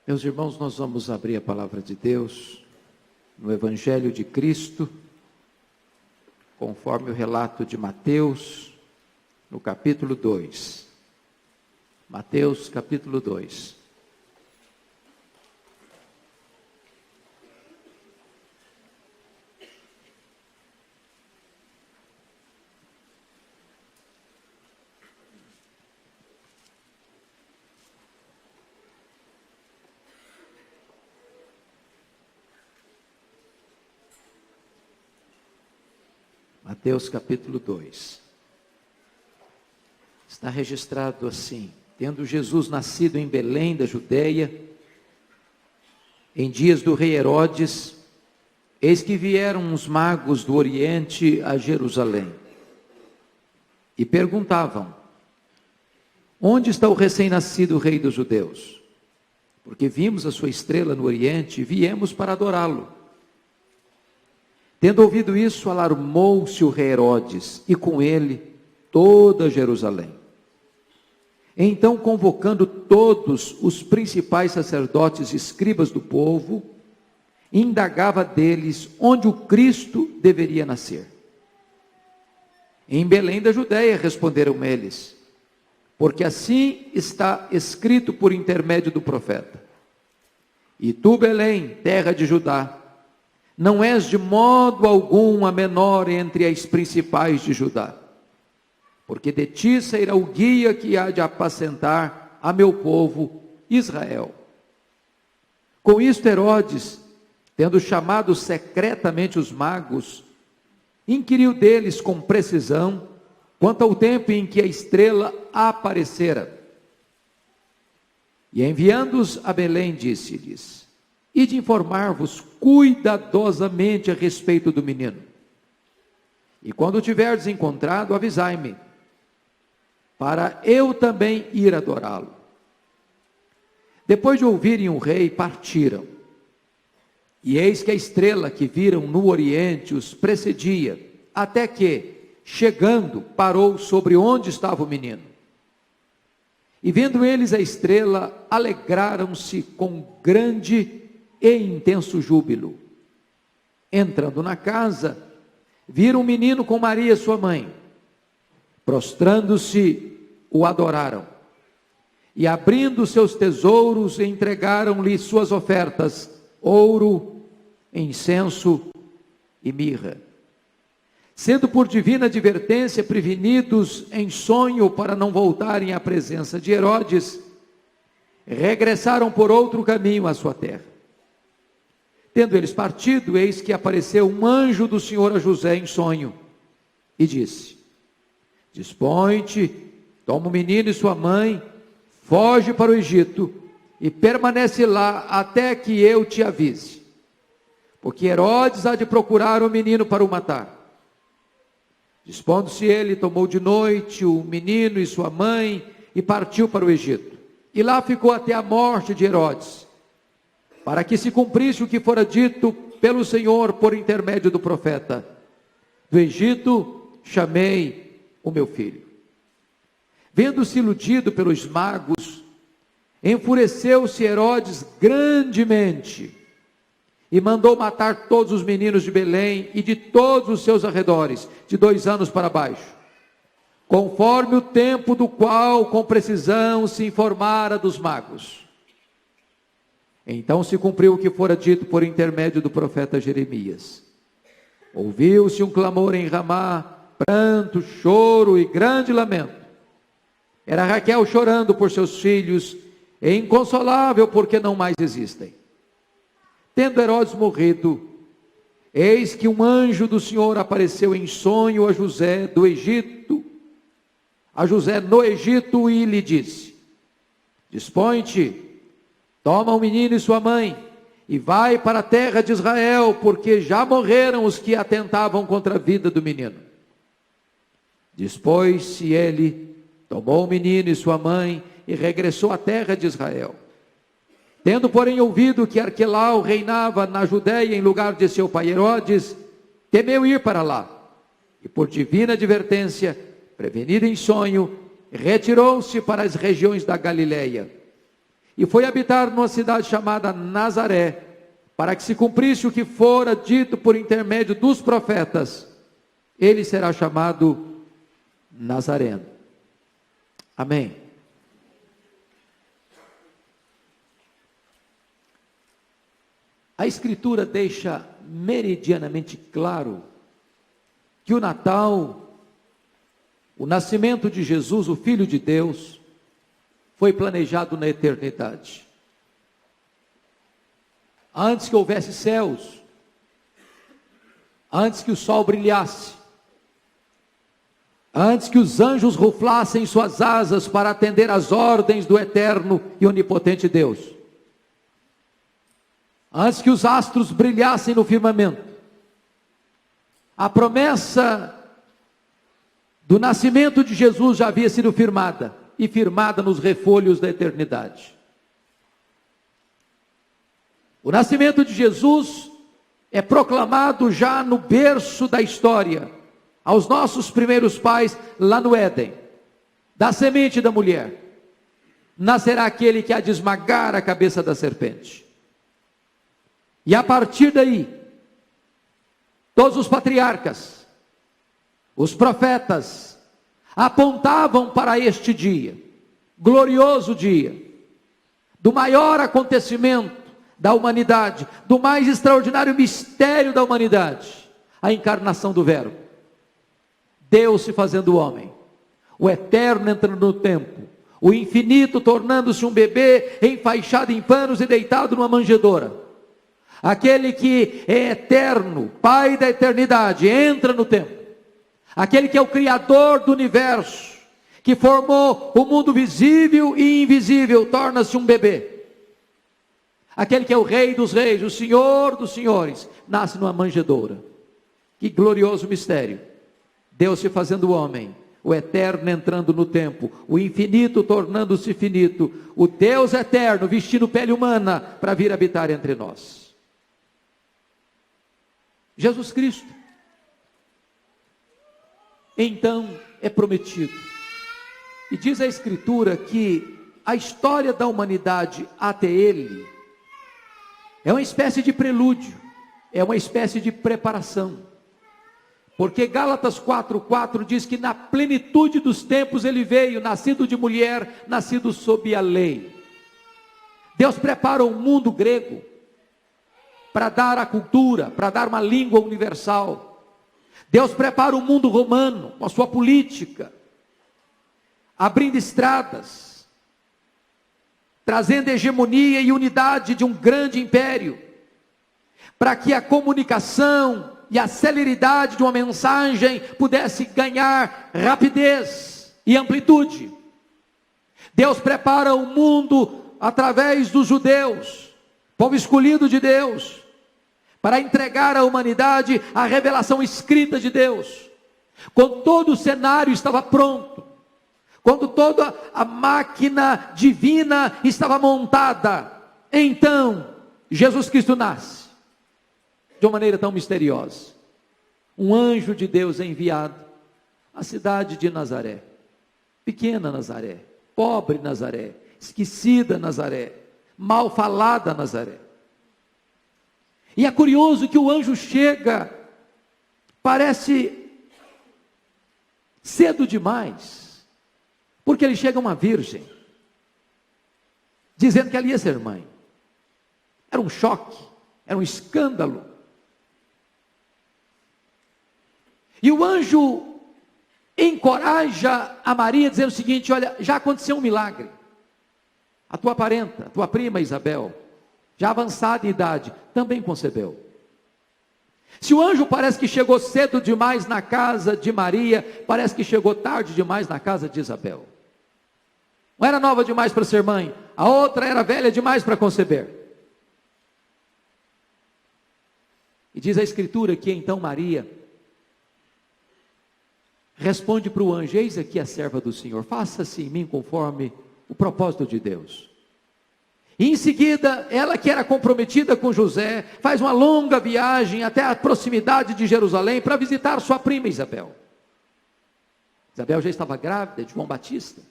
Meus irmãos, nós vamos abrir a palavra de Deus no Evangelho de Cristo, conforme o relato de Mateus, no capítulo 2. Mateus, capítulo 2. Mateus capítulo 2, está registrado assim: tendo Jesus nascido em Belém da Judeia, em dias do rei Herodes, eis que vieram uns magos do Oriente a Jerusalém, e perguntavam: onde está o recém-nascido rei dos judeus? Porque vimos a sua estrela no Oriente e viemos para adorá-lo. Tendo ouvido isso, alarmou-se o rei Herodes, e com ele toda Jerusalém. Então, convocando todos os principais sacerdotes e escribas do povo, indagava deles onde o Cristo deveria nascer. Em Belém da Judeia, responderam eles, porque assim está escrito por intermédio do profeta: e tu, Belém, terra de Judá, não és de modo algum a menor entre as principais de Judá, porque de ti sairá o guia que há de apacentar a meu povo Israel. Com isto Herodes, tendo chamado secretamente os magos, inquiriu deles com precisão quanto ao tempo em que a estrela aparecera. E enviando-os a Belém, disse-lhes: ide informar-vos cuidadosamente a respeito do menino. E quando o tiverdes encontrado, avisai-me, para eu também ir adorá-lo. Depois de ouvirem o rei, partiram. E eis que a estrela que viram no Oriente os precedia, até que, chegando, parou sobre onde estava o menino. E vendo eles a estrela, alegraram-se com grande e intenso júbilo. Entrando na casa, viram o menino com Maria sua mãe. Prostrando-se, o adoraram. E abrindo seus tesouros, entregaram-lhe suas ofertas: ouro, incenso e mirra. Sendo por divina advertência prevenidos em sonho para não voltarem à presença de Herodes, regressaram por outro caminho à sua terra. Tendo eles partido, eis que apareceu um anjo do Senhor a José em sonho, e disse: dispõe-te, toma o menino e sua mãe, foge para o Egito, e permanece lá até que eu te avise, porque Herodes há de procurar o menino para o matar. Dispondo-se ele, tomou de noite o menino e sua mãe, e partiu para o Egito, e lá ficou até a morte de Herodes, para que se cumprisse o que fora dito pelo Senhor por intermédio do profeta: do Egito chamei o meu filho. Vendo-se iludido pelos magos, enfureceu-se Herodes grandemente, e mandou matar todos os meninos de Belém e de todos os seus arredores, de 2 anos para baixo, conforme o tempo do qual com precisão se informara dos magos. Então se cumpriu o que fora dito por intermédio do profeta Jeremias. Ouviu-se um clamor em Ramá, pranto, choro e grande lamento. Era Raquel chorando por seus filhos, e inconsolável porque não mais existem. Tendo Herodes morrido, eis que um anjo do Senhor apareceu em sonho a José do Egito, a José no Egito, e lhe disse: dispõe-te, toma o menino e sua mãe, e vai para a terra de Israel, porque já morreram os que atentavam contra a vida do menino. Dispôs-se ele, tomou o menino e sua mãe, e regressou à terra de Israel. Tendo, porém, ouvido que Arquelau reinava na Judeia em lugar de seu pai Herodes, temeu ir para lá, e por divina advertência, prevenido em sonho, retirou-se para as regiões da Galileia, e foi habitar numa cidade chamada Nazaré, para que se cumprisse o que fora dito por intermédio dos profetas: ele será chamado Nazareno. Amém. A Escritura deixa meridianamente claro que o Natal, o nascimento de Jesus, o Filho de Deus, foi planejado na eternidade. Antes que houvesse céus, antes que o sol brilhasse, antes que os anjos ruflassem suas asas para atender às ordens do eterno e onipotente Deus, antes que os astros brilhassem no firmamento, a promessa do nascimento de Jesus já havia sido firmada, e firmada nos refolhos da eternidade. O nascimento de Jesus é proclamado já no berço da história, aos nossos primeiros pais lá no Éden. Da semente da mulher nascerá aquele que há de esmagar a cabeça da serpente. E a partir daí, todos os patriarcas, os profetas, apontavam para este dia, glorioso dia, do maior acontecimento da humanidade, do mais extraordinário mistério da humanidade, a encarnação do Verbo, Deus se fazendo homem, o eterno entrando no tempo, o infinito tornando-se um bebê enfaixado em panos e deitado numa manjedoura. Aquele que é eterno, Pai da eternidade, entra no tempo. Aquele que é o Criador do universo, que formou o mundo visível e invisível, torna-se um bebê. Aquele que é o Rei dos reis, o Senhor dos senhores, nasce numa manjedoura. Que glorioso mistério! Deus se fazendo homem, o eterno entrando no tempo, o infinito tornando-se finito, o Deus eterno vestindo pele humana para vir habitar entre nós. Jesus Cristo, então, é prometido. E diz a Escritura que a história da humanidade até Ele é uma espécie de prelúdio, é uma espécie de preparação. Porque Gálatas 4:4 diz que na plenitude dos tempos Ele veio, nascido de mulher, nascido sob a lei. Deus prepara o mundo grego para dar a cultura, para dar uma língua universal. Deus prepara o mundo romano com a sua política, abrindo estradas, trazendo hegemonia e unidade de um grande império, para que a comunicação e a celeridade de uma mensagem pudesse ganhar rapidez e amplitude. Deus prepara o mundo através dos judeus, povo escolhido de Deus, para entregar à humanidade a revelação escrita de Deus. Quando todo o cenário estava pronto, quando toda a máquina divina estava montada, então Jesus Cristo nasce, de uma maneira tão misteriosa. Um anjo de Deus é enviado à cidade de Nazaré, pequena Nazaré, pobre Nazaré, esquecida Nazaré, mal falada Nazaré. E é curioso que o anjo chega, parece cedo demais, porque ele chega uma virgem, dizendo que ela ia ser mãe. Era um choque, era um escândalo. E o anjo encoraja a Maria, dizendo o seguinte: olha, já aconteceu um milagre. A tua parenta, a tua prima Isabel, já avançada em idade, também concebeu. Se o anjo parece que chegou cedo demais na casa de Maria, parece que chegou tarde demais na casa de Isabel. Uma era nova demais para ser mãe, a outra era velha demais para conceber. E diz a Escritura que então Maria responde para o anjo: eis aqui a serva do Senhor, faça-se em mim conforme o propósito de Deus. E em seguida, ela que era comprometida com José, faz uma longa viagem até a proximidade de Jerusalém para visitar sua prima Isabel. Isabel já estava grávida de João Batista.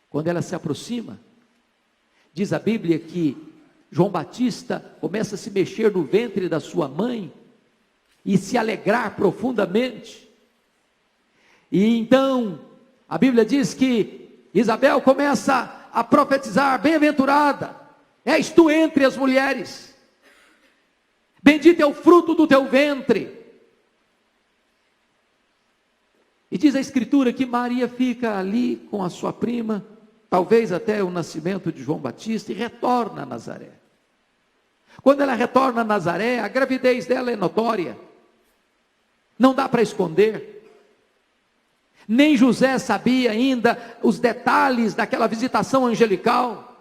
Quando ela se aproxima, Diz a Bíblia que João Batista começa a se mexer no ventre da sua mãe e se alegrar profundamente. E então, a Bíblia diz que Isabel começa a profetizar: bem-aventurada és tu entre as mulheres, bendito é o fruto do teu ventre. E diz a Escritura que Maria fica ali com a sua prima, talvez até o nascimento de João Batista, e retorna a Nazaré. Quando ela retorna a Nazaré, a gravidez dela é notória, não dá para esconder. Nem José sabia ainda os detalhes daquela visitação angelical.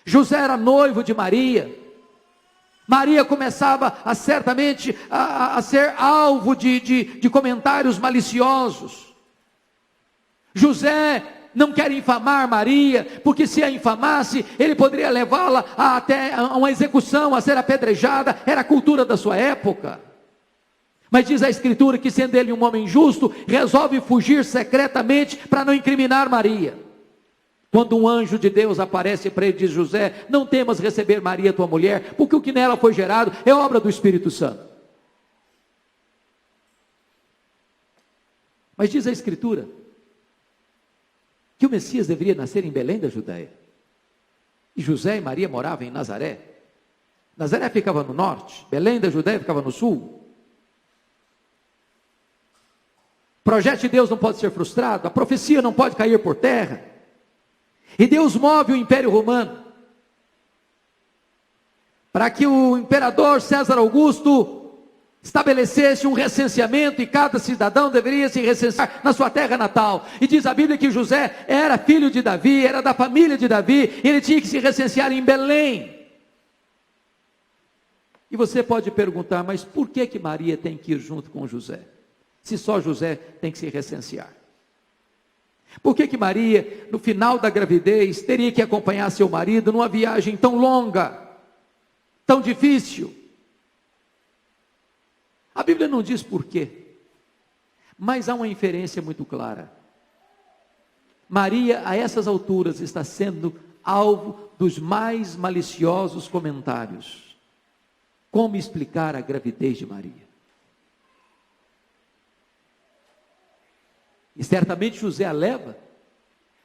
José era noivo de Maria. Maria começava certamente a ser alvo de comentários maliciosos. José não quer infamar Maria, porque se a infamasse, ele poderia levá-la até a uma execução, a ser apedrejada. Era a cultura da sua época. Mas diz a Escritura que, sendo ele um homem justo, resolve fugir secretamente para não incriminar Maria. Quando um anjo de Deus aparece para ele e diz: José, não temas receber Maria tua mulher, porque o que nela foi gerado é obra do Espírito Santo. Mas diz a Escritura que o Messias deveria nascer em Belém da Judéia. E José e Maria moravam em Nazaré. Nazaré ficava no norte, Belém da Judéia ficava no sul. O projeto de Deus não pode ser frustrado, a profecia não pode cair por terra. E Deus move o Império Romano para que o imperador César Augusto estabelecesse um recenseamento, e cada cidadão deveria se recensear na sua terra natal. E diz a Bíblia que José era filho de Davi, era da família de Davi, e ele tinha que se recensear em Belém. E você pode perguntar: mas por que Maria tem que ir junto com José, se só José tem que se recensear? Por que Maria, no final da gravidez, teria que acompanhar seu marido numa viagem tão longa, tão difícil? A Bíblia não diz por quê, mas há uma inferência muito clara. Maria, a essas alturas, está sendo alvo dos mais maliciosos comentários. Como explicar a gravidez de Maria? E certamente José a leva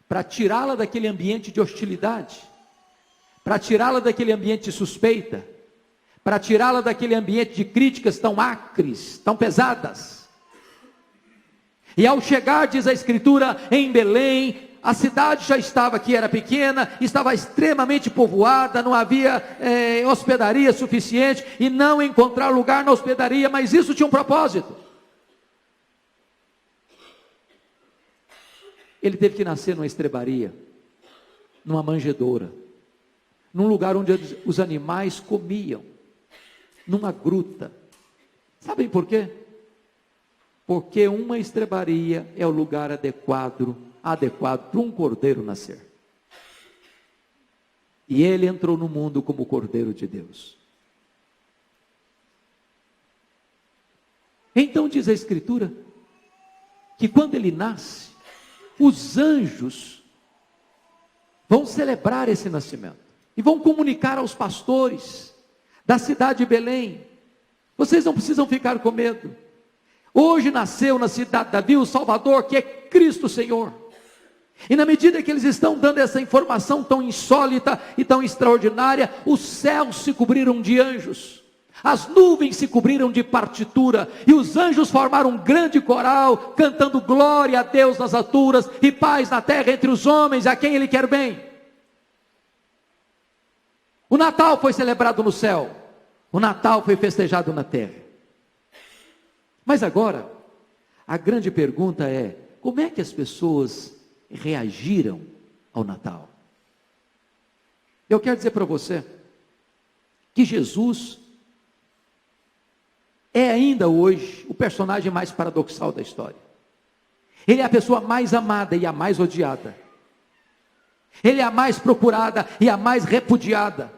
para tirá-la daquele ambiente de hostilidade, para tirá-la daquele ambiente de suspeita, para tirá-la daquele ambiente de críticas tão acres, tão pesadas. E ao chegar, diz a Escritura, em Belém, a cidade já estava aqui, era pequena, estava extremamente povoada, não havia hospedaria suficiente, e não encontrar lugar na hospedaria, mas isso tinha um propósito. Ele teve que nascer numa estrebaria, numa manjedoura, num lugar onde os animais comiam, numa gruta. Sabem por quê? Porque uma estrebaria é o lugar adequado para um cordeiro nascer. E ele entrou no mundo como cordeiro de Deus. Então diz a Escritura que quando ele nasce, os anjos vão celebrar esse nascimento e vão comunicar aos pastores da cidade de Belém: vocês não precisam ficar com medo. Hoje nasceu na cidade de Davi o Salvador, que é Cristo Senhor. E na medida que eles estão dando essa informação tão insólita e tão extraordinária, os céus se cobriram de anjos, as nuvens se cobriram de partitura, e os anjos formaram um grande coral, cantando glória a Deus nas alturas, e paz na terra entre os homens, a quem Ele quer bem. O Natal foi celebrado no céu, o Natal foi festejado na terra. Mas agora, a grande pergunta é: como é que as pessoas reagiram ao Natal? Eu quero dizer para você que Jesus é ainda hoje o personagem mais paradoxal da história. Ele é a pessoa mais amada e a mais odiada. Ele é a mais procurada e a mais repudiada.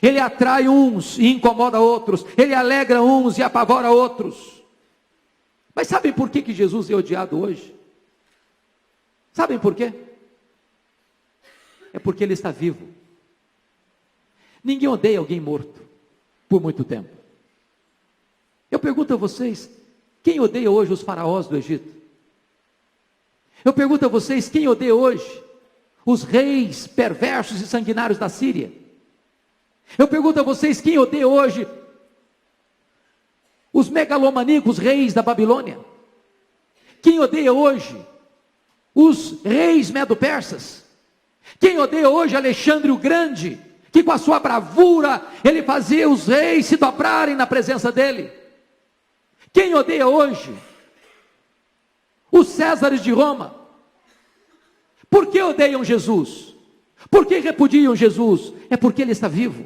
Ele atrai uns e incomoda outros. Ele alegra uns e apavora outros. Mas sabem por que Jesus é odiado hoje? Sabem por quê? é porque ele está vivo. Ninguém odeia alguém morto por muito tempo. Eu pergunto a vocês, quem odeia hoje os faraós do Egito? Eu pergunto a vocês, quem odeia hoje os reis perversos e sanguinários da Síria? Eu pergunto a vocês, quem odeia hoje os megalomaníacos reis da Babilônia? Quem odeia hoje os reis medo-persas? Quem odeia hoje Alexandre o Grande, que com a sua bravura, ele fazia os reis se dobrarem na presença dele? Quem odeia hoje os Césares de Roma? Por que odeiam Jesus? Por que repudiam Jesus? É porque ele está vivo.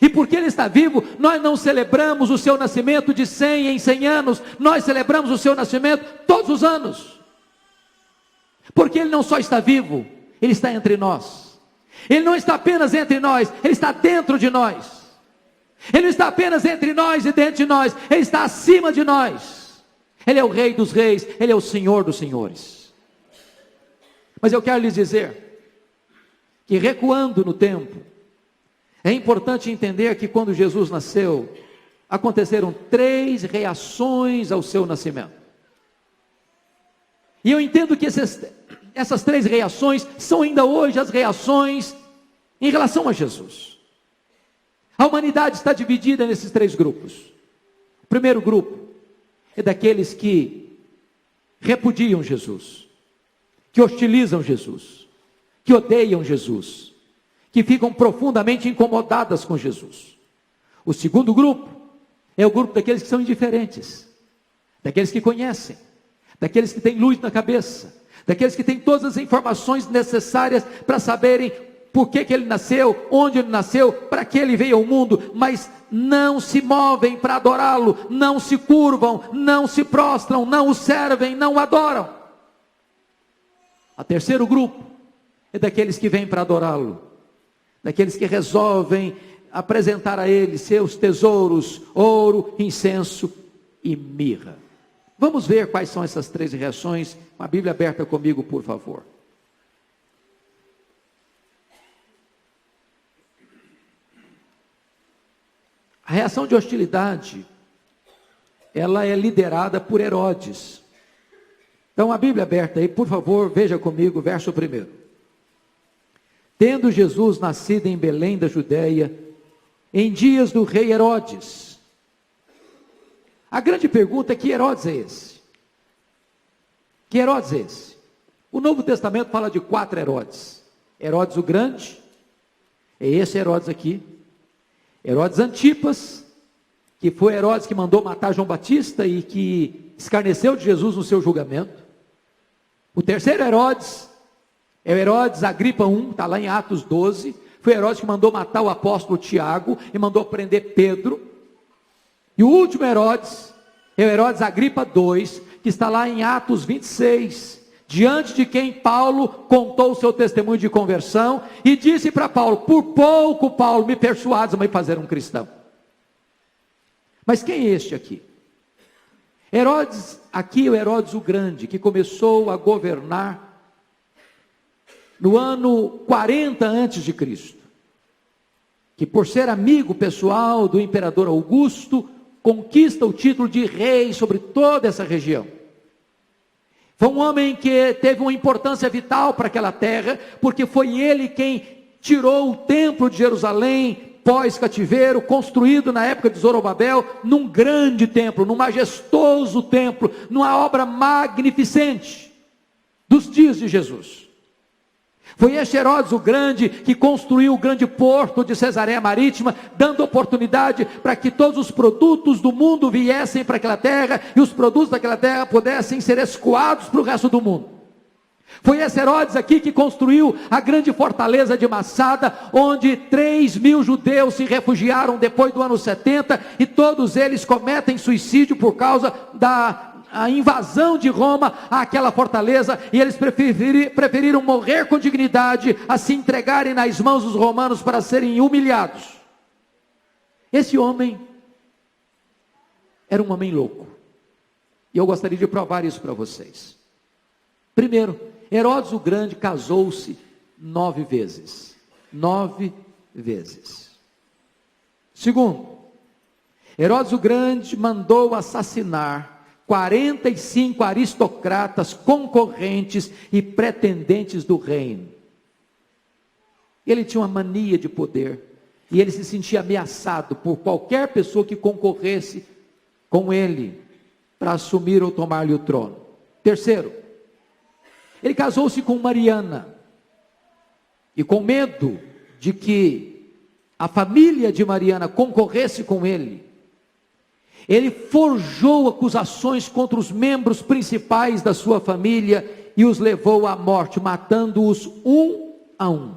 E porque ele está vivo, nós não celebramos o seu nascimento de 100 em 100 anos, nós celebramos o seu nascimento todos os anos. Porque ele não só está vivo, ele está entre nós. Ele não está apenas entre nós, ele está dentro de nós. Ele não está apenas entre nós e dentro de nós, ele está acima de nós. Ele é o Rei dos Reis, ele é o Senhor dos Senhores. Mas eu quero lhes dizer que, recuando no tempo, é importante entender que quando Jesus nasceu, aconteceram 3 reações ao seu nascimento. E eu entendo que essas 3 reações são ainda hoje as reações em relação a Jesus. A humanidade está dividida nesses 3 grupos. O primeiro grupo é daqueles que repudiam Jesus, que hostilizam Jesus, que odeiam Jesus, que ficam profundamente incomodadas com Jesus. O segundo grupo é o grupo daqueles que são indiferentes, daqueles que conhecem, daqueles que têm luz na cabeça, daqueles que têm todas as informações necessárias para saberem por que ele nasceu, onde ele nasceu, para que ele veio ao mundo, mas não se movem para adorá-lo, não se curvam, não se prostram, não o servem, não o adoram. O terceiro grupo é daqueles que vêm para adorá-lo, daqueles que resolvem apresentar a ele seus tesouros, ouro, incenso e mirra. Vamos ver quais são essas 3 reações, com a Bíblia aberta comigo, por favor. A reação de hostilidade, ela é liderada por Herodes. Então, a Bíblia aberta aí, por favor, veja comigo, verso 1. Tendo Jesus nascido em Belém da Judéia, em dias do rei Herodes. A grande pergunta é: que Herodes é esse? Que Herodes é esse? O Novo Testamento fala de 4 Herodes. Herodes o Grande, é esse Herodes aqui. Herodes Antipas, que foi Herodes que mandou matar João Batista e que escarneceu de Jesus no seu julgamento. O terceiro Herodes é o Herodes Agripa I, está lá em Atos 12, foi Herodes que mandou matar o apóstolo Tiago e mandou prender Pedro. E o último Herodes é o Herodes Agripa II, que está lá em Atos 26, diante de quem Paulo contou o seu testemunho de conversão e disse para Paulo: por pouco, Paulo, me persuades a me fazer um cristão. Mas quem é este aqui? Herodes, aqui é o Herodes o Grande, que começou a governar no ano 40 antes de Cristo, que por ser amigo pessoal do imperador Augusto, conquista o título de rei sobre toda essa região. Foi um homem que teve uma importância vital para aquela terra, porque foi ele quem tirou o templo de Jerusalém, pós-cativeiro, construído na época de Zorobabel, num grande templo, num majestoso templo, numa obra magnificente, dos dias de Jesus. Foi este Herodes o Grande que construiu o grande porto de Cesareia Marítima, dando oportunidade para que todos os produtos do mundo viessem para aquela terra, e os produtos daquela terra pudessem ser escoados para o resto do mundo. Foi esse Herodes aqui que construiu a grande fortaleza de Massada, onde 3.000 judeus se refugiaram depois do ano 70, e todos eles cometem suicídio por causa da invasão de Roma àquela fortaleza, e eles preferiram morrer com dignidade a se entregarem nas mãos dos romanos para serem humilhados. Esse homem era um homem louco, e eu gostaria de provar isso para vocês. Primeiro, Herodes o Grande casou-se 9 vezes. 9 vezes. Segundo, Herodes o Grande mandou assassinar 45 aristocratas concorrentes e pretendentes do reino. Ele tinha uma mania de poder e ele se sentia ameaçado por qualquer pessoa que concorresse com ele para assumir ou tomar-lhe o trono. Terceiro, ele casou-se com Mariana e com medo de que a família de Mariana concorresse com ele, ele forjou acusações contra os membros principais da sua família e os levou à morte, matando-os um a um.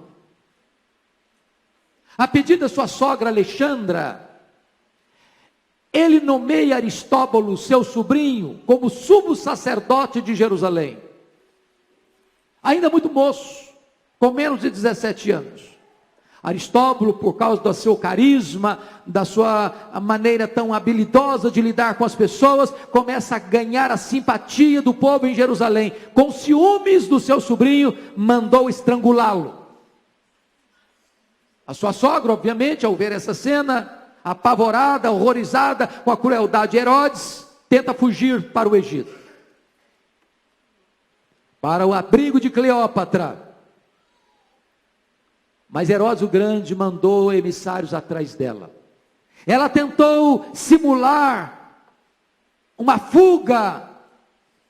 A pedido da sua sogra Alexandra, ele nomeia Aristóbulo, seu sobrinho, como sumo sacerdote de Jerusalém. Ainda muito moço, com menos de 17 anos. Aristóbulo, por causa do seu carisma, da sua maneira tão habilidosa de lidar com as pessoas, começa a ganhar a simpatia do povo em Jerusalém. Com ciúmes do seu sobrinho, mandou estrangulá-lo. A sua sogra, obviamente, ao ver essa cena, apavorada, horrorizada com a crueldade de Herodes, tenta fugir para o Egito, para o abrigo de Cleópatra. Mas Herodes o Grande mandou emissários atrás dela. Ela tentou simular uma fuga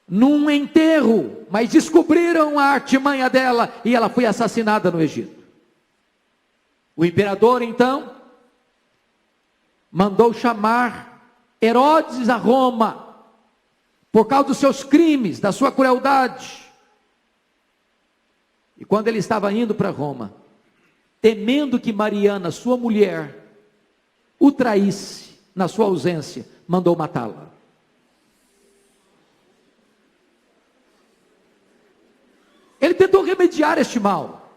num enterro, mas descobriram a artimanha dela e ela foi assassinada no Egito. O imperador então mandou chamar Herodes a Roma, por causa dos seus crimes, da sua crueldade. E quando ele estava indo para Roma, temendo que Mariana, sua mulher, o traísse na sua ausência, mandou matá-la. Ele tentou remediar este mal,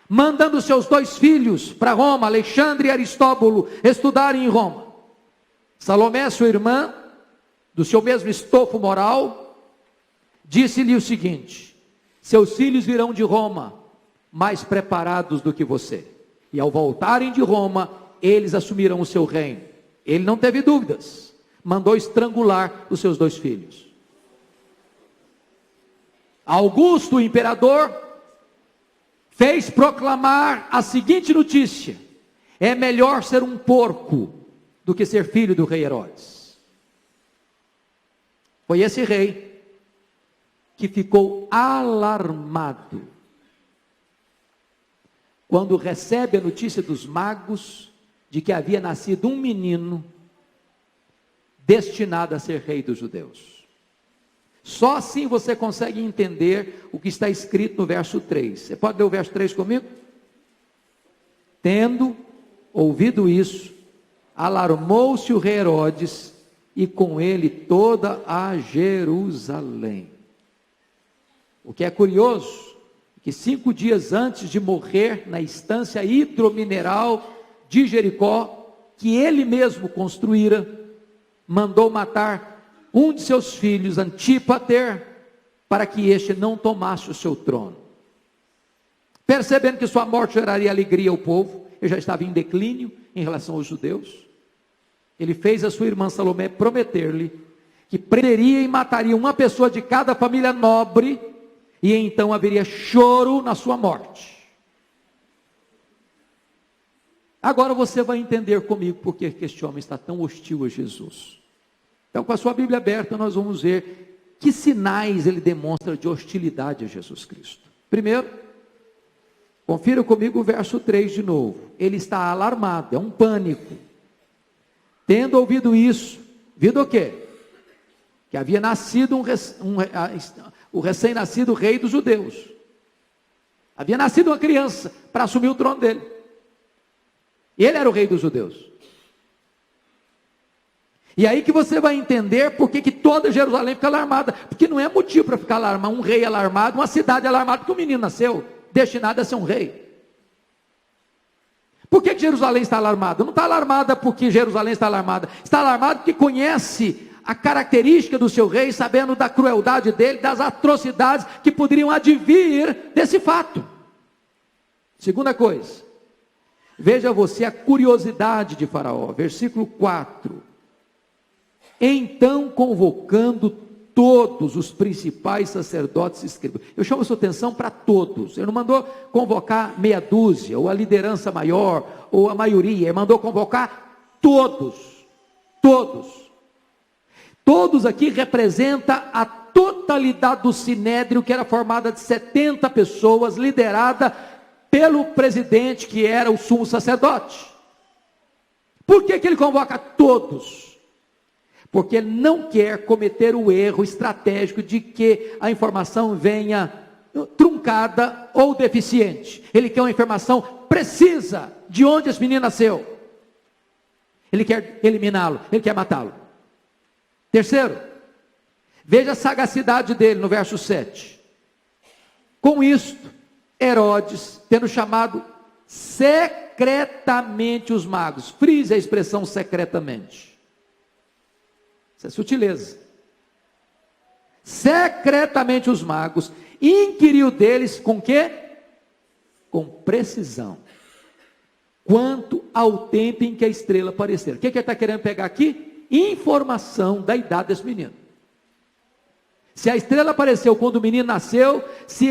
mandando seus 2 filhos para Roma, Alexandre e Aristóbulo, estudarem em Roma. Salomé, sua irmã, do seu mesmo estofo moral, disse-lhe o seguinte: seus filhos virão de Roma mais preparados do que você, e ao voltarem de Roma, eles assumirão o seu reino. Ele não teve dúvidas, mandou estrangular os seus 2 filhos. Augusto, o imperador, fez proclamar a seguinte notícia: é melhor ser um porco do que ser filho do rei Herodes. Foi esse rei que ficou alarmado quando recebe a notícia dos magos de que havia nascido um menino destinado a ser rei dos judeus. Só assim você consegue entender o que está escrito no verso 3. Você pode ler o verso 3 comigo? Tendo ouvido isso, alarmou-se o rei Herodes e com ele toda a Jerusalém. O que é curioso, que 5 dias antes de morrer na estância hidromineral de Jericó, que ele mesmo construíra, mandou matar um de seus filhos, Antípater, para que este não tomasse o seu trono. Percebendo que sua morte geraria alegria ao povo, ele já estava em declínio em relação aos judeus, ele fez a sua irmã Salomé prometer-lhe que prenderia e mataria uma pessoa de cada família nobre, e então haveria choro na sua morte. Agora você vai entender comigo porque que este homem está tão hostil a Jesus. Então, com a sua Bíblia aberta, nós vamos ver que sinais ele demonstra de hostilidade a Jesus Cristo. Primeiro, confira comigo o verso 3 de novo. Ele está alarmado, é um pânico. Tendo ouvido isso, vindo o quê? Que havia nascido o recém-nascido rei dos judeus. Havia nascido uma criança para assumir o trono dele. E ele era o rei dos judeus. E aí que você vai entender por que toda Jerusalém fica alarmada. Porque não é motivo para ficar alarmado, um rei alarmado, uma cidade alarmada, porque o menino nasceu destinado a ser um rei. Por que Jerusalém está alarmada? Não está alarmada porque Jerusalém está alarmada. Está alarmada porque conhece a característica do seu rei, sabendo da crueldade dele, das atrocidades que poderiam advir desse fato. Segunda coisa, veja você a curiosidade de Faraó, versículo 4. Então, convocando todos os principais sacerdotes e escribas. Eu chamo a sua atenção para todos. Ele não mandou convocar meia dúzia, ou a liderança maior, ou a maioria. Ele mandou convocar todos. Todos. Todos aqui representa a totalidade do sinédrio, que era formada de 70 pessoas, liderada pelo presidente, que era o sumo sacerdote. Por que ele convoca todos? Porque não quer cometer o erro estratégico de que a informação venha truncada ou deficiente. Ele quer uma informação precisa de onde esse menino nasceu. Ele quer eliminá-lo, ele quer matá-lo. Terceiro, veja a sagacidade dele no verso 7. Com isto, Herodes, tendo chamado secretamente os magos, frise a expressão secretamente. Isso é sutileza. Secretamente os magos, inquiriu deles com quê? Com precisão. Quanto ao tempo em que a estrela aparecer. O que ele está querendo pegar aqui? Informação da idade desse menino. Se a estrela apareceu quando o menino nasceu, se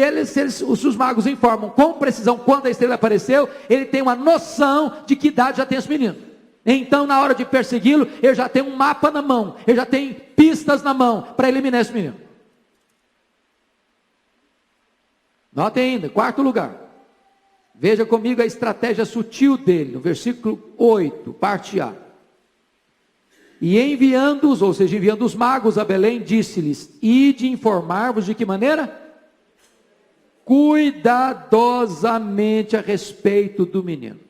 os magos informam com precisão quando a estrela apareceu, ele tem uma noção de que idade já tem esse menino. Então, na hora de persegui-lo, ele já tem um mapa na mão, ele já tem pistas na mão para eliminar esse menino. Notem ainda, quarto lugar. Veja comigo a estratégia sutil dele, no versículo 8, parte A. E enviando-os, ou seja, enviando os magos a Belém, disse-lhes: ide informar-vos de que maneira? Cuidadosamente a respeito do menino.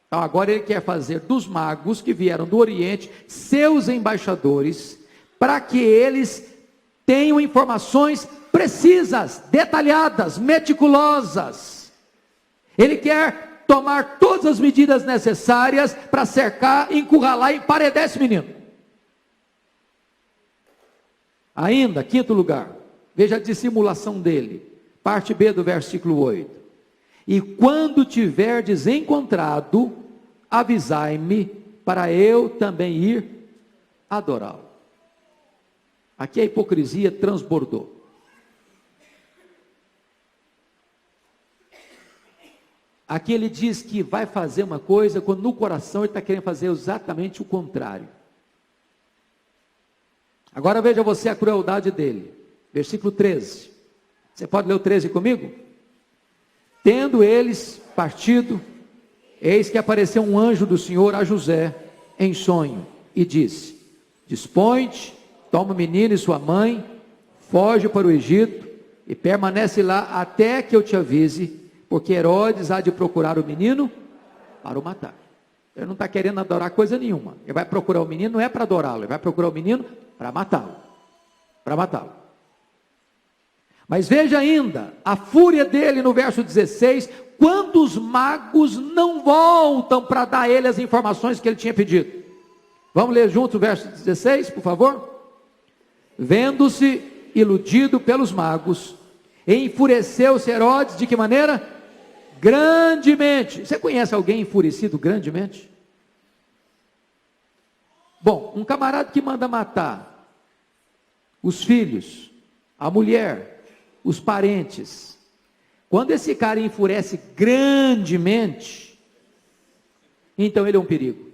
Então agora ele quer fazer dos magos que vieram do Oriente seus embaixadores, para que eles tenham informações precisas, detalhadas, meticulosas. Ele quer tomar todas as medidas necessárias para cercar, encurralar e emparedar esse menino. Ainda, quinto lugar, veja a dissimulação dele, parte B do versículo 8. E quando tiverdes encontrado, avisai-me, para eu também ir adorá-lo. Aqui a hipocrisia transbordou. Aqui ele diz que vai fazer uma coisa, quando no coração ele está querendo fazer exatamente o contrário. Agora veja você a crueldade dele. Versículo 13. Você pode ler o 13 comigo? Tendo eles partido, eis que apareceu um anjo do Senhor a José em sonho e disse: dispõe-te, toma o menino e sua mãe, foge para o Egito e permanece lá até que eu te avise, porque Herodes há de procurar o menino para o matar. Ele não está querendo adorar coisa nenhuma. Ele vai procurar o menino, não é para adorá-lo, ele vai procurar o menino para matá-lo. Para matá-lo. Mas veja ainda a fúria dele no verso 16, quando os magos não voltam para dar a ele as informações que ele tinha pedido. Vamos ler juntos o verso 16, por favor? Vendo-se iludido pelos magos, enfureceu-se Herodes, de que maneira? Grandemente. Você conhece alguém enfurecido grandemente? Bom, um camarada que manda matar os filhos, a mulher, os parentes, quando esse cara enfurece grandemente, então ele é um perigo,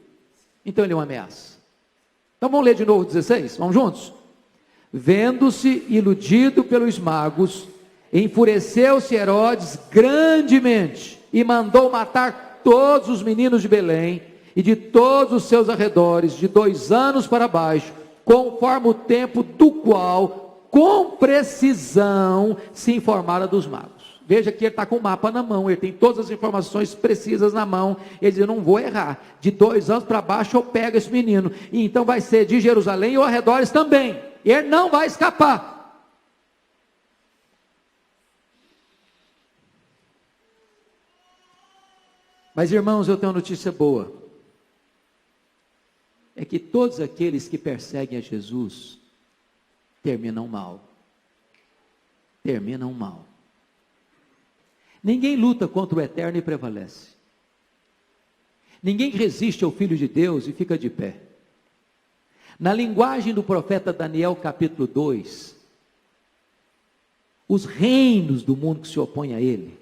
então ele é uma ameaça. Então vamos ler de novo 16, vamos juntos? Vendo-se iludido pelos magos, enfureceu-se Herodes grandemente e mandou matar todos os meninos de Belém e de todos os seus arredores, de 2 anos para baixo, conforme o tempo do qual, com precisão, se informara dos magos. Veja que ele está com o mapa na mão, ele tem todas as informações precisas na mão. Ele diz: eu não vou errar, de 2 anos para baixo eu pego esse menino, e então vai ser de Jerusalém e os arredores também, ele não vai escapar. Mas irmãos, eu tenho uma notícia boa, é que todos aqueles que perseguem a Jesus terminam mal. Terminam mal. Ninguém luta contra o eterno e prevalece. Ninguém resiste ao Filho de Deus e fica de pé. Na linguagem do profeta Daniel, capítulo 2, os reinos do mundo que se opõem a ele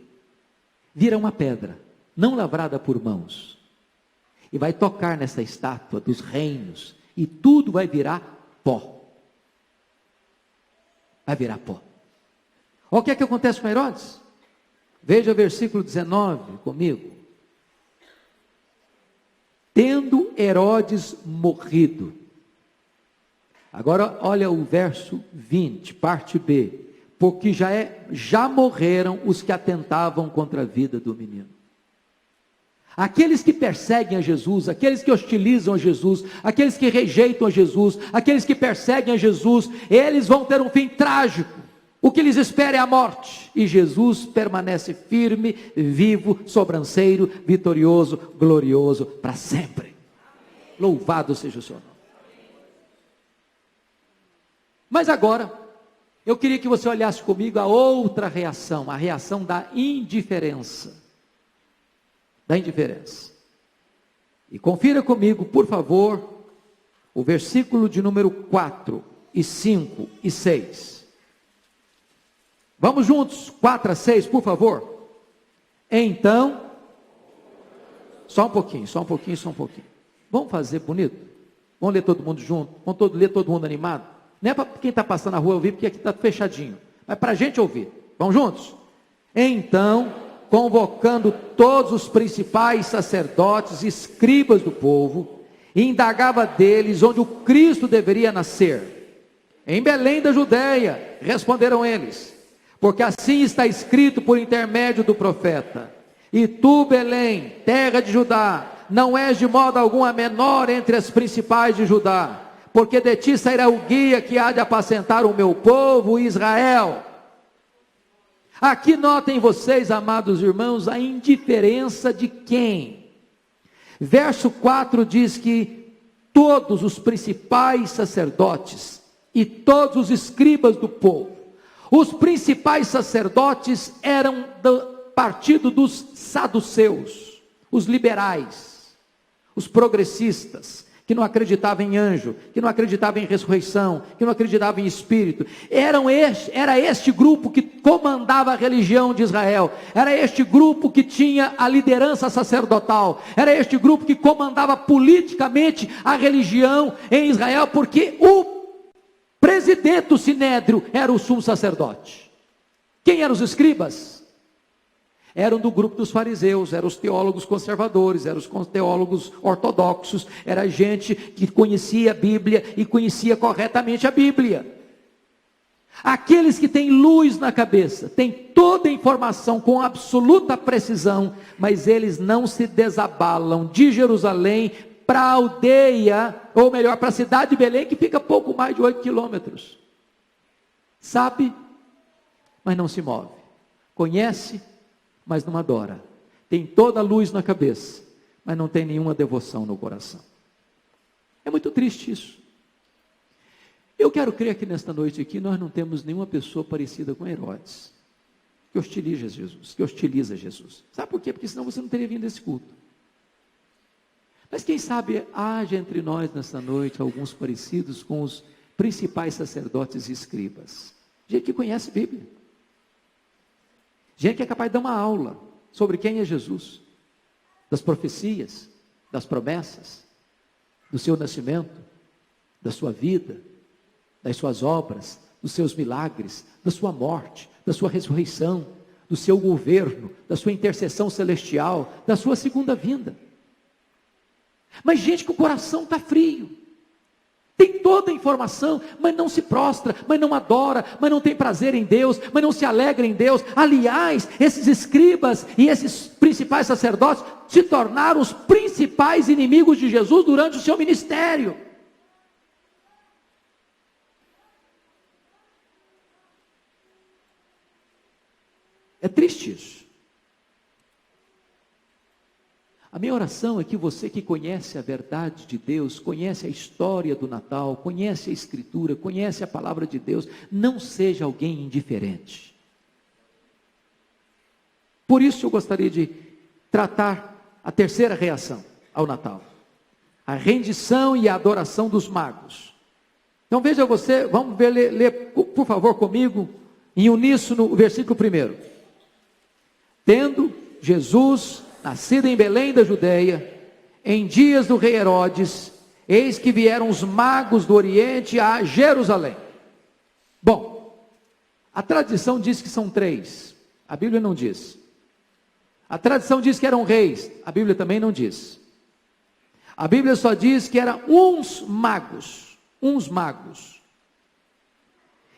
viram uma pedra, não lavrada por mãos, e vai tocar nessa estátua dos reinos, e tudo vai virar pó. Vai virar pó. Olha o que é que acontece com Herodes? Veja o versículo 19 comigo. Tendo Herodes morrido. Agora olha o verso 20, parte B. Porque já morreram os que atentavam contra a vida do menino. Aqueles que perseguem a Jesus, aqueles que hostilizam a Jesus, aqueles que rejeitam a Jesus, aqueles que perseguem a Jesus, eles vão ter um fim trágico. O que lhes espera é a morte. E Jesus permanece firme, vivo, sobranceiro, vitorioso, glorioso, para sempre. Louvado seja o seu nome. Mas agora, eu queria que você olhasse comigo a outra reação, a reação da indiferença. Da indiferença. E confira comigo, por favor, o versículo de número 4, e 5 e 6. Vamos juntos, 4 a 6, por favor. Então, só um pouquinho. Vamos fazer bonito? Vamos ler todo mundo junto? Vamos ler todo mundo animado? Não é para quem está passando na rua ouvir, porque aqui está fechadinho. Mas para a gente ouvir. Vamos juntos? Então, convocando todos os principais sacerdotes e escribas do povo, indagava deles onde o Cristo deveria nascer. Em Belém da Judeia, responderam eles, porque assim está escrito por intermédio do profeta: e tu, Belém, terra de Judá, não és de modo algum a menor entre as principais de Judá, porque de ti sairá o guia que há de apacentar o meu povo Israel. Aqui notem vocês, amados irmãos, a indiferença de quem? Verso 4 diz que todos os principais sacerdotes e todos os escribas do povo, os principais sacerdotes eram do partido dos saduceus, os liberais, os progressistas, que não acreditavam em anjo, que não acreditavam em ressurreição, que não acreditavam em espírito. Era este grupo que comandava a religião de Israel, era este grupo que tinha a liderança sacerdotal, era este grupo que comandava politicamente a religião em Israel, porque o presidente do sinédrio era o sumo sacerdote. Quem eram os escribas? Eram do grupo dos fariseus, eram os teólogos conservadores, eram os teólogos ortodoxos, era gente que conhecia a Bíblia e conhecia corretamente a Bíblia. Aqueles que têm luz na cabeça, têm toda a informação com absoluta precisão, mas eles não se desabalam de Jerusalém para a aldeia, ou melhor, para a cidade de Belém, que fica pouco mais de 8 quilômetros. Sabe, mas não se move. Conhece, mas não adora. Tem toda a luz na cabeça, mas não tem nenhuma devoção no coração. É muito triste isso. Eu quero crer que nesta noite aqui nós não temos nenhuma pessoa parecida com Herodes, que hostiliza Jesus. Sabe por quê? Porque senão você não teria vindo a esse culto. Mas quem sabe haja entre nós nesta noite alguns parecidos com os principais sacerdotes e escribas. Gente que conhece a Bíblia. Gente que é capaz de dar uma aula sobre quem é Jesus, das profecias, das promessas, do seu nascimento, da sua vida, das suas obras, dos seus milagres, da sua morte, da sua ressurreição, do seu governo, da sua intercessão celestial, da sua segunda vinda. Mas gente que o coração está frio, tem toda a informação, mas não se prostra, mas não adora, mas não tem prazer em Deus, mas não se alegra em Deus. Aliás, esses escribas e esses principais sacerdotes se tornaram os principais inimigos de Jesus durante o seu ministério. É triste isso. A minha oração é que você que conhece a verdade de Deus, conhece a história do Natal, conhece a Escritura, conhece a palavra de Deus, não seja alguém indiferente. Por isso eu gostaria de tratar a terceira reação ao Natal: a rendição e a adoração dos magos. Então veja você, vamos ver, ler por favor comigo, em uníssono, o versículo 1. Tendo Jesus nascido em Belém da Judeia, em dias do rei Herodes, eis que vieram os magos do Oriente a Jerusalém. Bom, a tradição diz que são 3, a Bíblia não diz. A tradição diz que eram reis, a Bíblia também não diz. A Bíblia só diz que eram uns magos.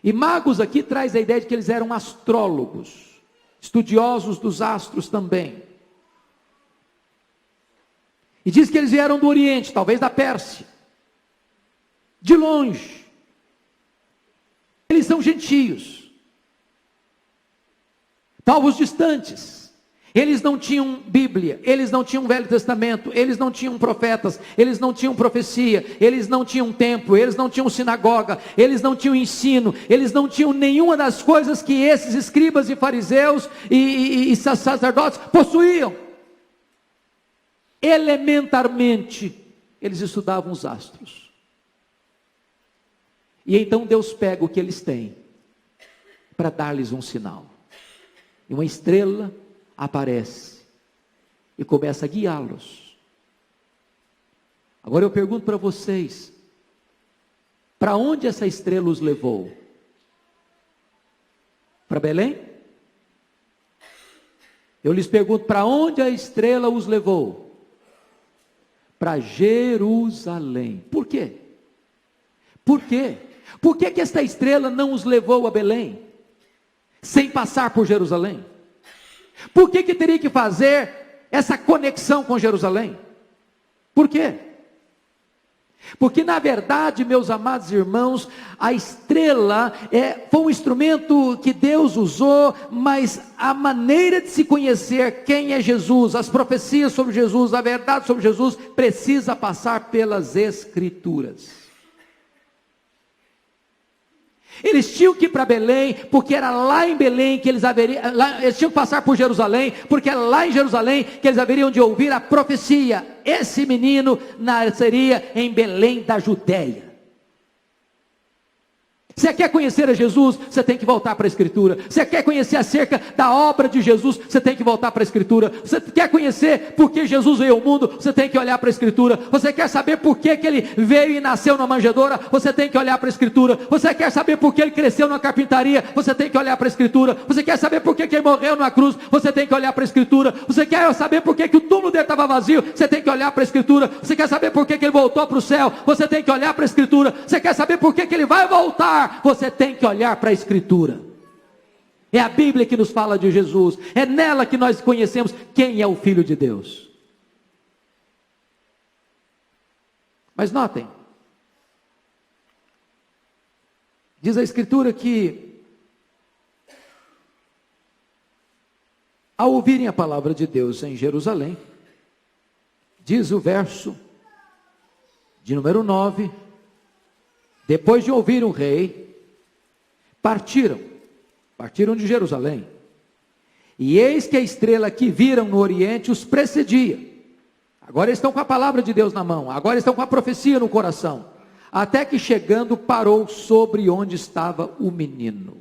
E magos aqui traz a ideia de que eles eram astrólogos, estudiosos dos astros também. E diz que eles vieram do Oriente, talvez da Pérsia, de longe. Eles são gentios, povos distantes. Eles não tinham Bíblia, eles não tinham Velho Testamento, eles não tinham profetas, eles não tinham profecia, eles não tinham templo, eles não tinham sinagoga, eles não tinham ensino, eles não tinham nenhuma das coisas que esses escribas e fariseus e sacerdotes possuíam. Elementarmente, eles estudavam os astros. E então Deus pega o que eles têm para dar-lhes um sinal. E uma estrela aparece e começa a guiá-los. Agora eu pergunto para vocês: para onde essa estrela os levou? Para Belém? Eu lhes pergunto, para onde a estrela os levou? Para Jerusalém. Por quê? Por quê? Por que que esta estrela não os levou a Belém, sem passar por Jerusalém? Por que que teria que fazer essa conexão com Jerusalém? Por quê? Porque na verdade, meus amados irmãos, a estrela foi um instrumento que Deus usou, mas a maneira de se conhecer quem é Jesus, as profecias sobre Jesus, a verdade sobre Jesus, precisa passar pelas Escrituras. Eles tinham que ir para Belém, porque era lá em Belém que eles tinham que passar por Jerusalém, porque era lá em Jerusalém que eles haveriam de ouvir a profecia: esse menino nasceria em Belém da Judéia. Você quer conhecer a Jesus? Você tem que voltar para a Escritura. Você quer conhecer acerca da obra de Jesus? Você tem que voltar para a Escritura. Você quer conhecer por que Jesus veio ao mundo? Você tem que olhar para a Escritura. Você quer saber por que ele veio e nasceu na manjedoura? Você tem que olhar para a Escritura. Você quer saber por que ele cresceu na carpintaria? Você tem que olhar para a Escritura. Você quer saber por que ele morreu na cruz? Você tem que olhar para a Escritura. Você quer saber por que o túmulo dele estava vazio? Você tem que olhar para a Escritura. Você quer saber por que ele voltou para o céu? Você tem que olhar para a Escritura. Você quer saber por que ele vai voltar? Você tem que olhar para a Escritura. É a Bíblia que nos fala de Jesus. É nela que nós conhecemos quem é o Filho de Deus. Mas notem, diz a Escritura que, ao ouvirem a palavra de Deus em Jerusalém, diz o verso de número 9, depois de ouvir o rei, partiram de Jerusalém, e eis que a estrela que viram no Oriente os precedia. Agora estão com a palavra de Deus na mão, agora estão com a profecia no coração, até que chegando parou sobre onde estava o menino.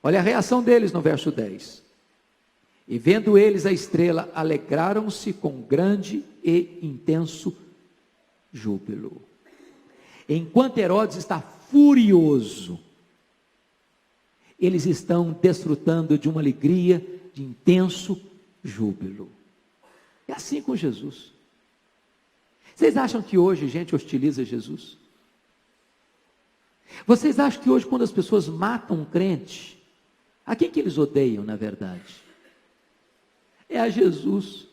Olha a reação deles no verso 10. E vendo eles a estrela, alegraram-se com grande e intenso júbilo. Enquanto Herodes está furioso, eles estão desfrutando de uma alegria, de intenso júbilo. É assim com Jesus. Vocês acham que hoje gente hostiliza Jesus? Vocês acham que hoje, quando as pessoas matam um crente, a quem que eles odeiam na verdade? É a Jesus.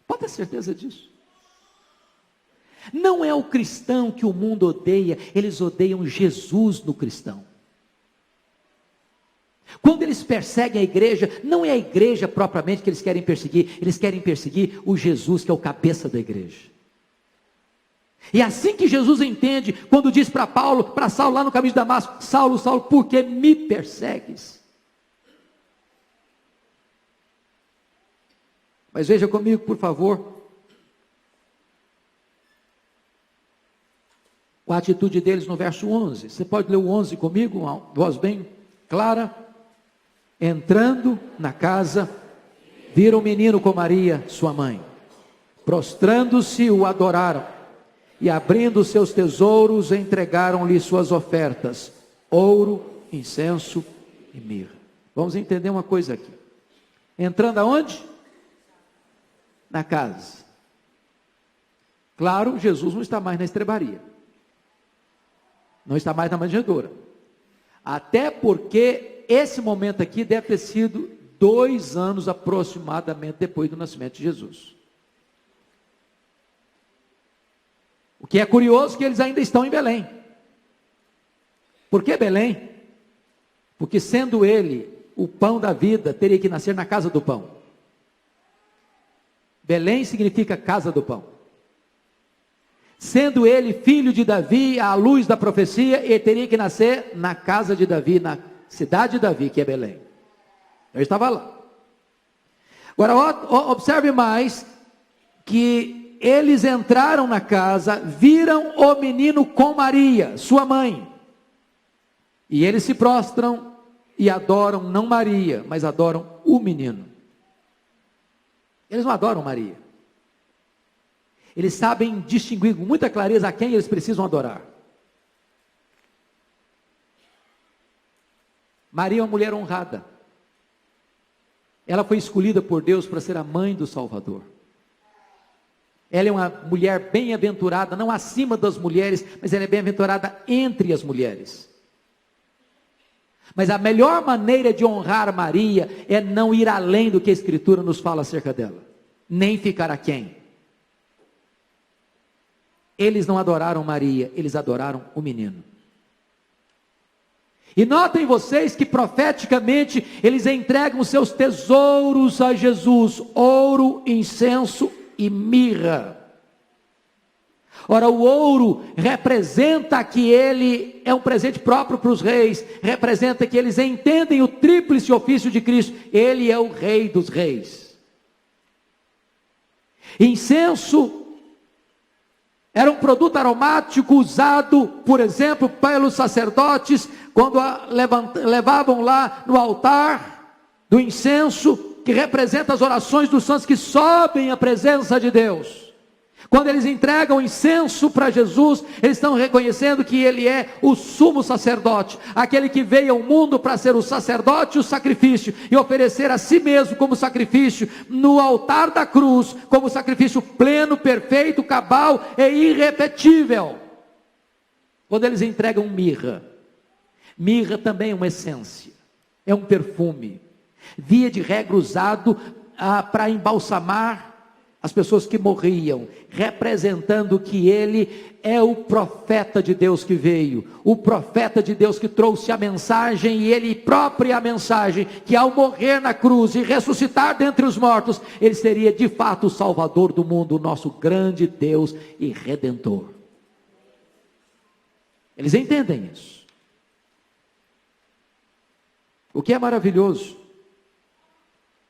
Pode ter certeza disso. Não é o cristão que o mundo odeia, eles odeiam Jesus no cristão. Quando eles perseguem a igreja, não é a igreja propriamente que eles querem perseguir o Jesus que é o cabeça da igreja. E é assim que Jesus entende, quando diz para Saulo lá no caminho de Damasco: Saulo, Saulo, por que me persegues? Mas veja comigo, por favor, a atitude deles no verso 11. Você pode ler o 11 comigo, uma voz bem clara. Entrando na casa, viram o menino com Maria, sua mãe. Prostrando-se, o adoraram. E abrindo seus tesouros, entregaram-lhe suas ofertas: ouro, incenso e mirra. Vamos entender uma coisa aqui. Entrando aonde? Na casa. Claro, Jesus não está mais na estrebaria. Não está mais na manjedoura. Até porque esse momento aqui deve ter sido 2 anos aproximadamente depois do nascimento de Jesus. O que é curioso é que eles ainda estão em Belém. Por que Belém? Porque sendo ele o pão da vida, teria que nascer na casa do pão. Belém significa casa do pão. Sendo ele filho de Davi, à luz da profecia, ele teria que nascer na casa de Davi, na cidade de Davi, que é Belém. Eu estava lá. Agora, observe mais, que eles entraram na casa, viram o menino com Maria, sua mãe. E eles se prostram e adoram não Maria, mas adoram o menino. Eles não adoram Maria. Eles sabem distinguir com muita clareza a quem eles precisam adorar. Maria é uma mulher honrada. Ela foi escolhida por Deus para ser a mãe do Salvador. Ela é uma mulher bem-aventurada, não acima das mulheres, mas ela é bem-aventurada entre as mulheres. Mas a melhor maneira de honrar Maria é não ir além do que a Escritura nos fala acerca dela, nem ficar aquém. Eles não adoraram Maria, eles adoraram o menino. E notem vocês que profeticamente eles entregam os seus tesouros a Jesus: ouro, incenso e mirra. Ora, o ouro representa que ele é um presente próprio para os reis, representa que eles entendem o tríplice ofício de Cristo, ele é o rei dos reis. Incenso era um produto aromático usado, por exemplo, pelos sacerdotes, quando levavam lá no altar do incenso, que representa as orações dos santos que sobem à presença de Deus. Quando eles entregam incenso para Jesus, eles estão reconhecendo que ele é o sumo sacerdote, aquele que veio ao mundo para ser o sacerdote e o sacrifício, e oferecer a si mesmo como sacrifício, no altar da cruz, como sacrifício pleno, perfeito, cabal e irrepetível. Quando eles entregam mirra, mirra também é uma essência, é um perfume, via de regra usado para embalsamar as pessoas que morriam, representando que ele é o profeta de Deus que veio, o profeta de Deus que trouxe a mensagem, e ele próprio é a mensagem, que ao morrer na cruz e ressuscitar dentre os mortos, ele seria de fato o Salvador do mundo, o nosso grande Deus e Redentor. Eles entendem isso. O que é maravilhoso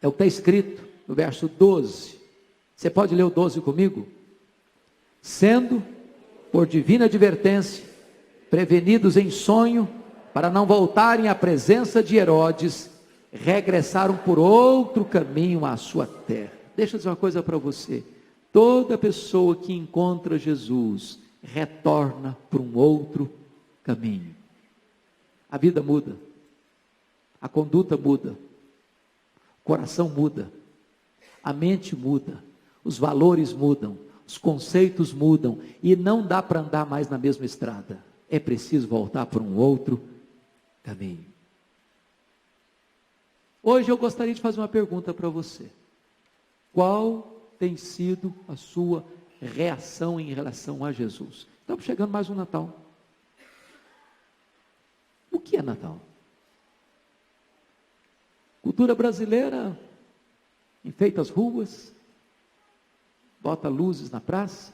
é o que está escrito no verso 12. Você pode ler o 12 comigo? Sendo, por divina advertência, prevenidos em sonho, para não voltarem à presença de Herodes, regressaram por outro caminho à sua terra. Deixa eu dizer uma coisa para você: toda pessoa que encontra Jesus, retorna por um outro caminho. A vida muda, a conduta muda, o coração muda, a mente muda, os valores mudam, os conceitos mudam, e não dá para andar mais na mesma estrada, é preciso voltar por um outro caminho. Hoje eu gostaria de fazer uma pergunta para você: qual tem sido a sua reação em relação a Jesus? Estamos chegando mais um Natal. O que é Natal? cultura brasileira enfeita as ruas, bota luzes na praça,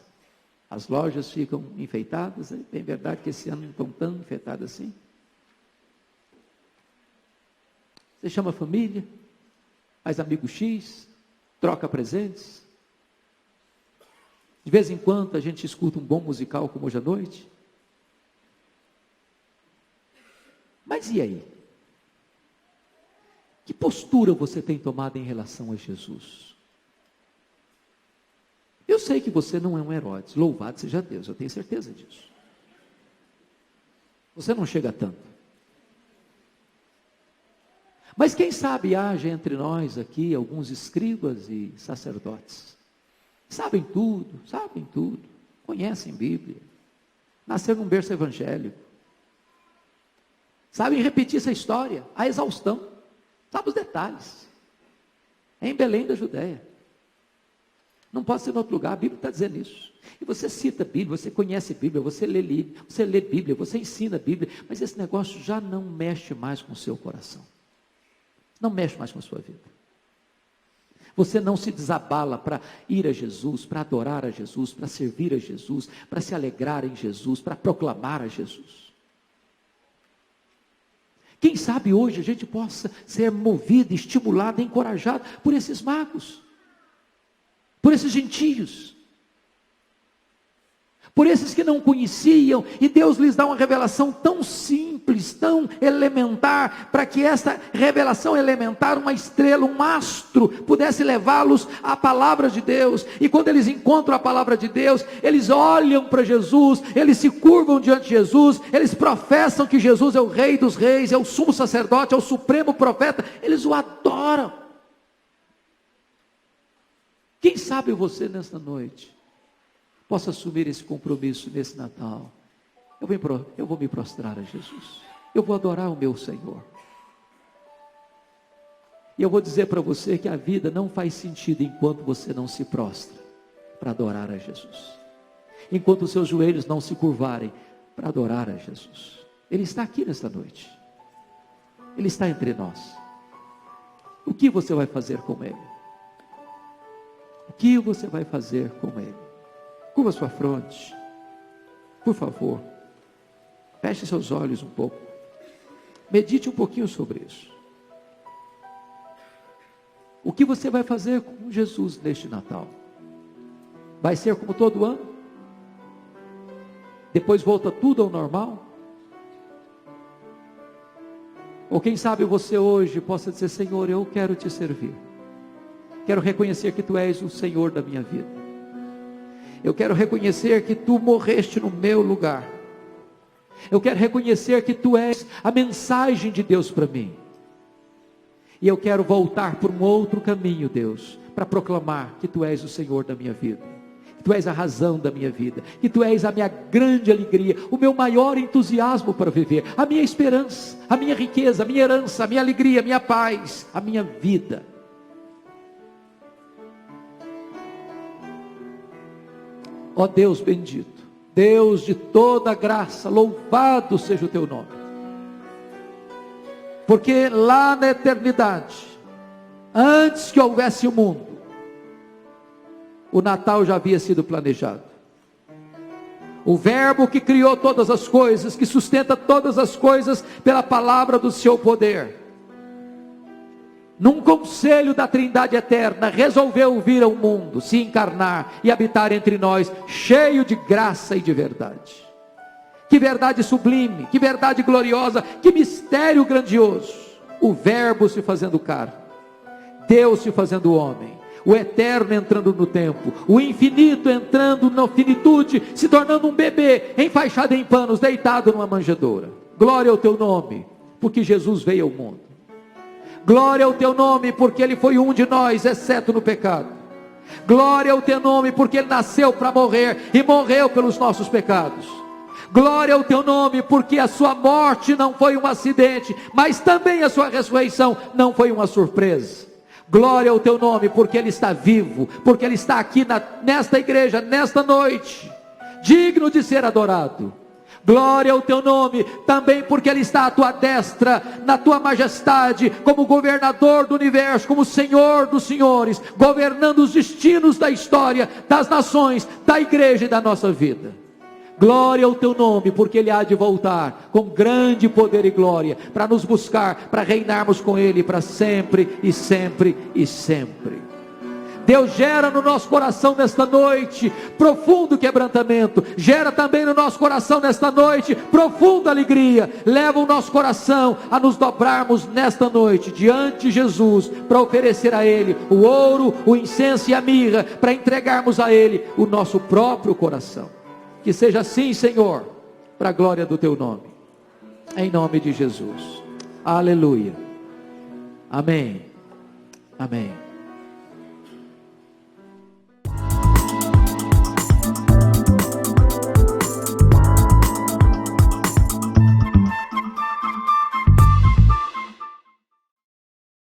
as lojas ficam enfeitadas. É bem verdade que esse ano não estão tão enfeitadas assim. Você chama a família, faz amigo X, troca presentes. De vez em quando a gente escuta um bom musical como hoje à noite. Mas e aí? Que postura você tem tomado em relação a Jesus? Eu sei que você não é um Herodes, louvado seja Deus, eu tenho certeza disso. Você não chega tanto. Mas quem sabe haja entre nós aqui alguns escribas e sacerdotes. Sabem tudo, conhecem Bíblia, nasceram num berço evangélico, sabem repetir essa história, a exaustão, sabe os detalhes. É em Belém da Judéia. Não pode ser em outro lugar, a Bíblia está dizendo isso. E você cita a Bíblia, você conhece a Bíblia, você lê Bíblia, você ensina a Bíblia, mas esse negócio já não mexe mais com o seu coração. Não mexe mais com a sua vida. Você não se desabala para ir a Jesus, para adorar a Jesus, para servir a Jesus, para se alegrar em Jesus, para proclamar a Jesus. Quem sabe hoje a gente possa ser movido, estimulado, encorajado por esses magos, por esses gentios, por esses que não conheciam, e Deus lhes dá uma revelação tão simples, tão elementar, para que essa revelação elementar, uma estrela, um astro, pudesse levá-los à palavra de Deus. E quando eles encontram a palavra de Deus, eles olham para Jesus, eles se curvam diante de Jesus, eles professam que Jesus é o Rei dos Reis, é o sumo sacerdote, é o supremo profeta, eles o adoram. Quem sabe você nesta noite possa assumir esse compromisso nesse Natal. Eu vou me prostrar a Jesus, eu vou adorar o meu Senhor, e eu vou dizer para você que a vida não faz sentido enquanto você não se prostra para adorar a Jesus, enquanto os seus joelhos não se curvarem para adorar a Jesus. Ele está aqui nesta noite, Ele está entre nós. O que você vai fazer com Ele? O que você vai fazer com Ele? Curva sua fronte, por favor, feche seus olhos um pouco, medite um pouquinho sobre isso. O que você vai fazer com Jesus neste Natal? Vai ser como todo ano? Depois volta tudo ao normal? Ou quem sabe você hoje possa dizer: Senhor, eu quero te servir, quero reconhecer que Tu és o Senhor da minha vida. Eu quero reconhecer que Tu morreste no meu lugar. Eu quero reconhecer que Tu és a mensagem de Deus para mim. E eu quero voltar por um outro caminho, Deus, para proclamar que Tu és o Senhor da minha vida, que Tu és a razão da minha vida, que Tu és a minha grande alegria, o meu maior entusiasmo para viver, a minha esperança, a minha riqueza, a minha herança, a minha alegria, a minha paz, a minha vida. Ó Deus bendito, Deus de toda graça, louvado seja o Teu nome, porque lá na eternidade, antes que houvesse o mundo, o Natal já havia sido planejado. O Verbo que criou todas as coisas, que sustenta todas as coisas pela palavra do seu poder, num conselho da Trindade eterna, resolveu vir ao mundo, se encarnar e habitar entre nós, cheio de graça e de verdade. Que verdade sublime, que verdade gloriosa, que mistério grandioso. O Verbo se fazendo carne, Deus se fazendo homem, o eterno entrando no tempo, o infinito entrando na finitude, se tornando um bebê, enfaixado em panos, deitado numa manjedoura. Glória ao Teu nome, porque Jesus veio ao mundo. Glória ao Teu nome, porque Ele foi um de nós, exceto no pecado. Glória ao Teu nome, porque Ele nasceu para morrer, e morreu pelos nossos pecados. Glória ao Teu nome, porque a Sua morte não foi um acidente, mas também a Sua ressurreição não foi uma surpresa. Glória ao Teu nome, porque Ele está vivo, porque Ele está aqui nesta igreja, nesta noite, digno de ser adorado. Glória ao teu nome, também porque Ele está à tua destra, na tua majestade, como governador do universo, como Senhor dos senhores, governando os destinos da história, das nações, da igreja e da nossa vida. Glória ao teu nome, porque Ele há de voltar com grande poder e glória, para nos buscar, para reinarmos com Ele para sempre e sempre e sempre. Deus gera no nosso coração nesta noite profundo quebrantamento, gera também no nosso coração nesta noite profunda alegria, leva o nosso coração a nos dobrarmos nesta noite diante de Jesus, para oferecer a Ele o ouro, o incenso e a mirra, para entregarmos a Ele o nosso próprio coração. Que seja assim, Senhor, para a glória do teu nome, em nome de Jesus. Aleluia. Amém. Amém.